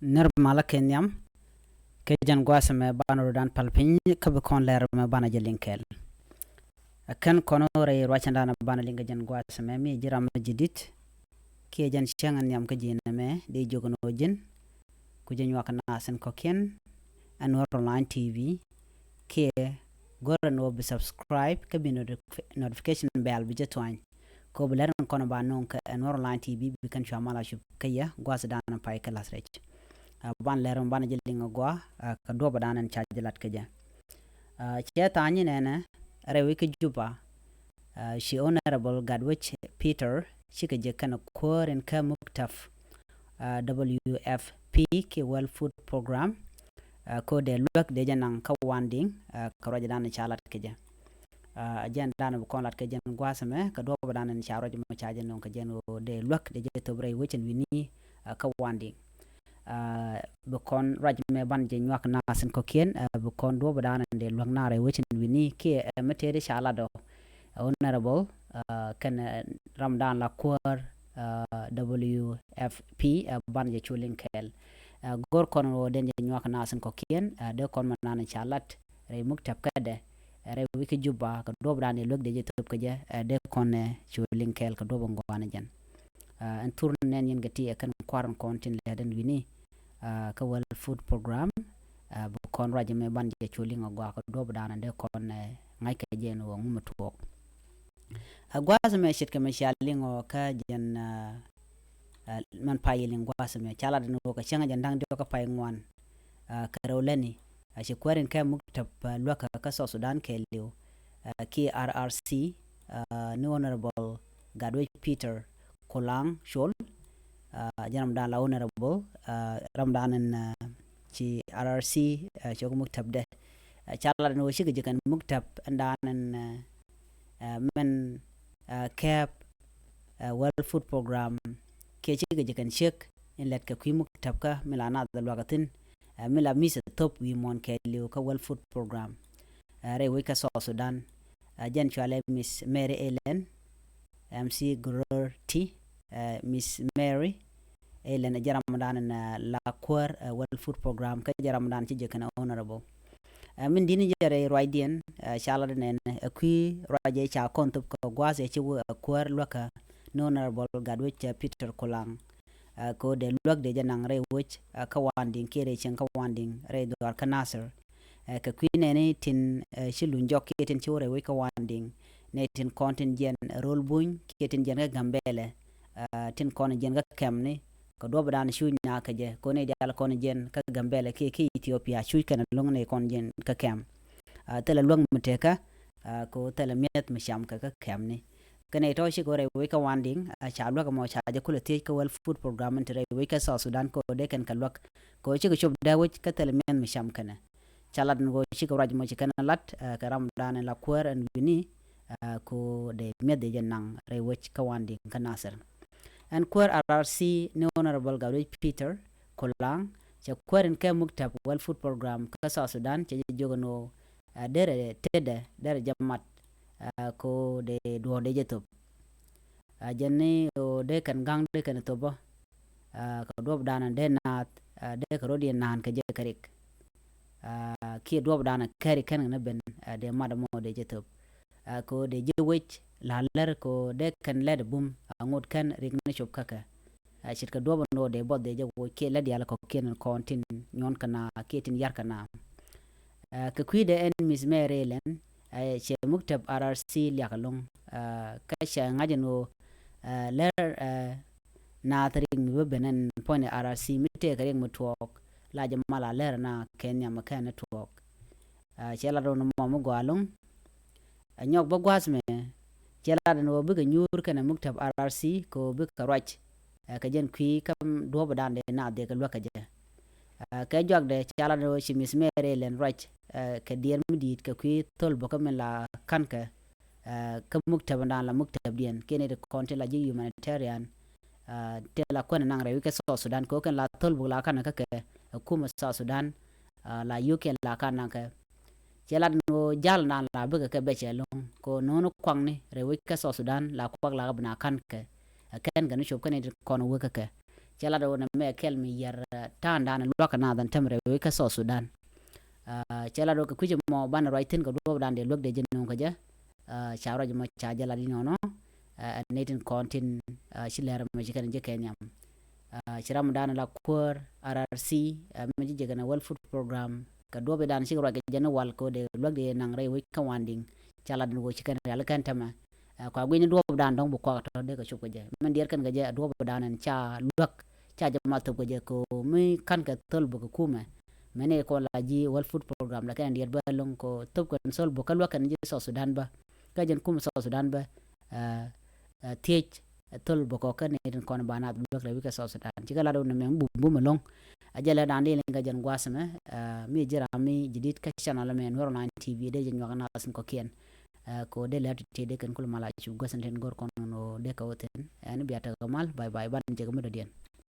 Nirmala Kenyam, Kejan Guasame Banodan Palpin, Kabukon Ler Mabana Jelinkel. A Ken Conore Rachandana Banalingajan Guasame, Jiram Jidit, Kejan Shang and Yam Kajiname, De Jogonojin, Kujan Wakanas and Kokian, and Online TV, K. Goran will be subscribe, Kabin notification bell with twine. Kobeler and Konabanonka and Online TV, we can Shamala Shukaya, Guasadan and Paikalas Rich. Ban leron ban jilinga gwa ka do badanan chajilat kaja che tani nene rewiki juba she honorable Gadwich Peter shikaje kana koren ka muktaf WFP ke well food program ko de luak de janang ka wanding ka rojadan chalat kaja jen dan ko lat kaja gwa same ka do badanan charoj mo chajen non ka jen de luak de tobre wichin wini ka wanding bukon rajme ban je nyak nasen kokien bukon do badana de luangnare wichin wini ke metere shalado honorable kan ramdan la kwar WFP ban je chulin kel gor kon den je nyak nasen kokien de kon manana chalat re muktab kade re wiki juba ka do badane lok de je top kaje de kon chulin kel ka do ngwana jan en tournen yen gati kan kwaran kontin leden wini ka well food program bu kon rajme ban je chulinga gwa ko do badana de kon ngai ka jen wo ngumto gwa me shit ka me shalingo ka jen man payiling gwa me chala de no ka changa jandang de ka pay ngwan ka rewleni shi kwarin ka muktab luaka ka so Sudan ke liu ki RRC ni honorable Gadwich Peter Kolang Shol janam dan la honorable ramdanan ci RRC ci muktab de chala no shi kan muktab andanan men cap well food program ke ci kan shek in let ka ku muktab ka milana da wagatin mila misa top wi mon ke liu ka well food program re we ka so Sudan jan chale Miss Mary Ellen MC Gurti Miss Mary Ellen jaramdan la kwar well food program ka jaramdan ci jekana honorable min dini jere roidien shala den ku roje cha kontop ko gwase ci kwar loka honorable Gadwich Peter Kolang ko de lok de janang re wich ka wanding kere chen ka wanding re do ka nasser ka kwine ne tin shilun jokke tin chore we ka wanding ne tin contingent role bun ke tin jen ga gambele tin kon jen ga kemni ko do badan shu nya ka je ko ne dal kon jen ka gambele ke Ethiopia shu kana long ne kon jen ka kem tele long muteka ko tele met msham ka kemni kane to shi gore we ka wanding cha lo ka mo cha je kula te ka well food program entre we ka South Sudan ko de kan ka lok ko shi ko shob da we ka tele men msham kana chalad ngo shi ko raj mo shi kana lat ka ramdan la kwar en bini ko de med de janang re we ka wanding ka nasser and kwar RRC ni honorable Gadwich Peter Kolang cha kwarin ka muktab well food program ka South Sudan che jogono dere tede dere jamat ko de do de jetop janni o de kan gang de kan to bo ko do dana de na de ko rodi nan ka je karik ki do dana kari kan na ben de madamo de jetop ko de jewich lalar ko de kan led bum ngot kan rigna shop kaka shit ka do no de bod de jawo ke led yala ko ken kontin nyon kana ketin yar kana ka kuide en Miss Mary Ellen che muktab RRC liakalong ka sha ngajeno ler na taring benen point RRC mite ka ring mutwok la jamala ler na Kenya makana network che la do no mo gwalong nyok ba gwasme jela no biga nyur kana muktab RRC ko biga rach ka jen kui kam do badan de na de ka loka je ka jog de chala no shi Miss Mary Ellen rach ka dier midit ka kui tol boka men la kanka ka muktab dan la muktab dien kene de konte la ji humanitarian te la kona nang rewi ka so Sudan ko kan la tol bu la kana ka kuma South Sudan la UK la kana ka jela no jal nan la biga ka beche long ko nono kwang ni rewi ka South Sudan la kwak la bna kan ka ken ga no shop kan kon wo ka chala do na me kel mi yar tan dan luaka na dan temre we ka so Sudan chala do ka kuje mo ban raitin ko do dan de lok de jeno ka ja chawra mo cha jala di no netin kontin shilera ma jikan je Kenya chiram dan la kur RRC ma ji jegana World Food Program ka do be dan sigro ga jeno wal ko de lok de nang re we ka wanding chala do ko chikan yal kan tama kwa gwini do dan dong bu ko to de ka chuko je man der kan ga je do dan an cha lok cha jama to ko je ko mi kan ka tol bu ko kuma mene ko la ji World Food Program la kan der ba long ko to ko sol bu ka kan je so Sudan ba ka jen kum so Sudan ba tiech tol bu ko kan ne kon bana bu la wi ka so Sudan ci gala do ne bu malong ajala dan de nga jen gwasama mi jira mi jidit ka channel men World TV de jen ngana asin ko kien ko de la te de kan kul mala ci gosanten gor kon no de ka woten ani biata gamal bye bye ban je ga mo